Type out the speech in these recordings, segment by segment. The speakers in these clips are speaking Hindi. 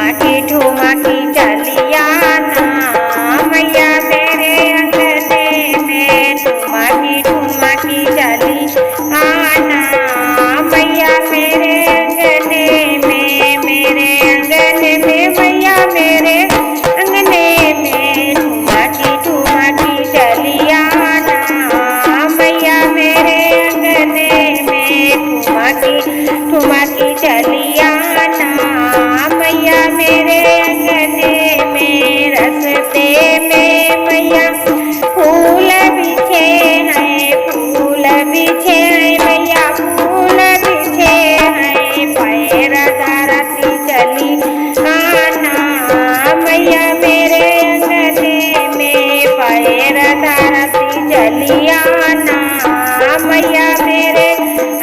ठुमकी चलिया ना मैया मेरे अंगने में ठुमकी ठुमकी चली आना मैया मेरे अंगने में मेरे अंगने में मैया मेरे अंगने में ठुमकी ठुमकी चलिया ना मैया मेरे अंगने में ठुमकी ठुमकी चलिया ना मैया मेरे अंगने में रस्ते में मैया फूल बिछे हैं मैया फूल बिछे हैं पैर धरती चली आना मैया मेरे अंगने में पैर धरती चली आना मैया मेरे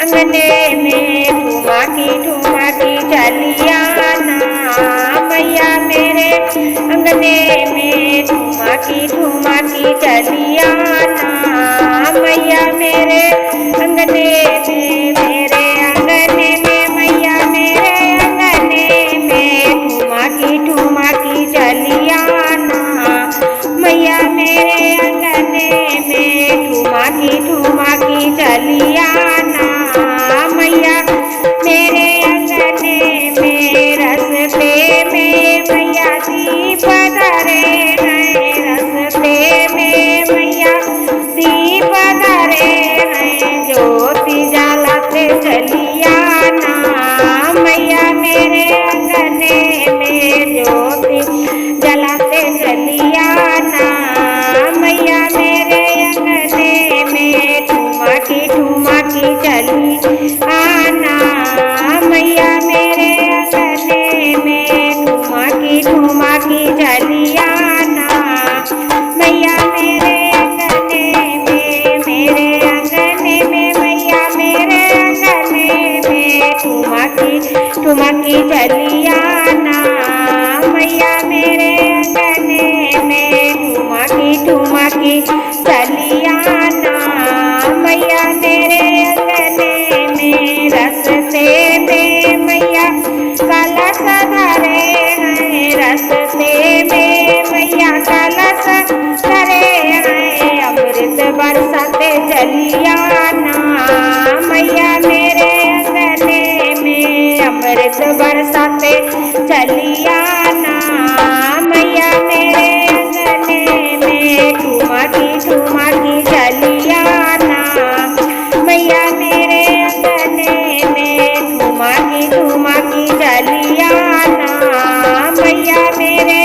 अंगने में ठुमकी ठुमकी चली आना मैया मेरे अंगने में ठुमकी ठुमकी चली आना मैया मेरे अंगने में मेरे अंगने में मैया मेरे अंगने में ठुमकी ठुमकी चली आना मैया मेरे अंगने में ठुमकी ठुमकी चली आना मैया मेरे अंगने में रस्ते में मैया दीप धरे हैं रस्ते में मैया दीप धरे हैं ज्योति जलाते चली आना मैया मेरे अंगने में ज्योति जलाते चली आना मैया मेरे अंगने में ठुमकी ठुमकी चली आना मैया मेरे अंगने में ठुमकी ठुमकी चली आना मैया मेरे अंगने में मेरे अंगने में मैया मेरे अंगने में ठुमकी ठुमकी चली आना मैया मेरे अंगने में ठुमकी ठुमकी चली आना मैया मेरे अंगने में रस्ते में मैया कलश धरे हैं रस्ते में मैया कलश धरे हैं अमृत बरसाते चली आना मैया मेरे अंगने में अमृत बरसाते चली आना मैया मेरे अंगने में ठुमकी ठुमकी चली आना मैया मेरे अंगने में ठुमकी ठुमकी चली आना मैया मेरे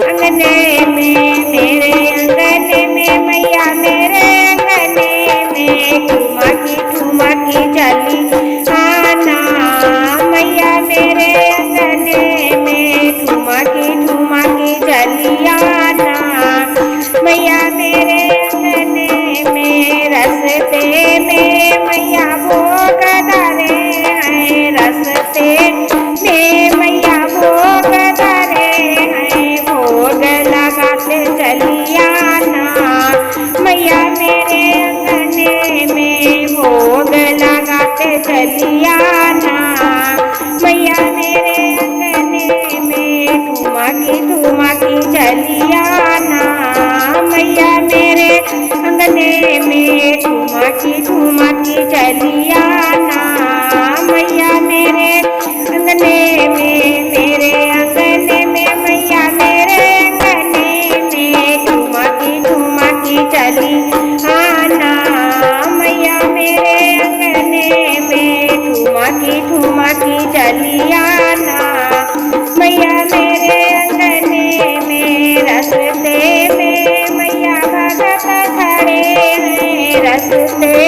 अंगने में मेरे अंगने में मैया मेरे अंगने में ठुमकी ठुमकी चली आना मैया मेरे अंगने में ठुमकी ठुमकी चली आना मैया मेरे अंगने में रस्ते में मैया भोग धरे हैं रस्ते में मैया भोग धरे हैं भोग लगाते चली आना मैया मेरे अंगने में भोग लगाते चली आना मैया मेरे अंगने में ठुमकी ठुमकी चली आना मैया मेरे अंगने में ठुमकी ठुमकी चली आना मैया मेरे अंगने में मेरे अंगने में मैया मेरे अंगने में ठुमकी ठुमकी चली आना मैया मेरे अंगने में ठुमकी ठुमकी चली आना मैया मेरे अंगने में रस्ते में मैया भगत खड़े हैं रस्ते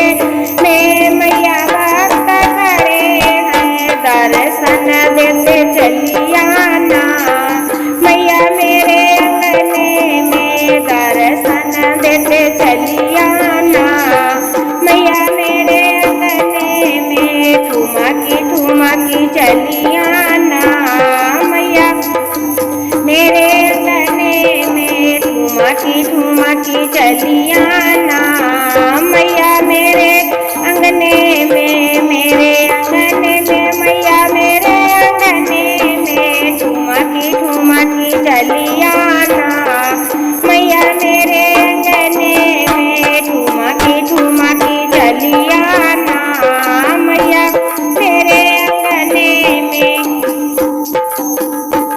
में मैया भक्त खड़े हैं दर्शन देते चली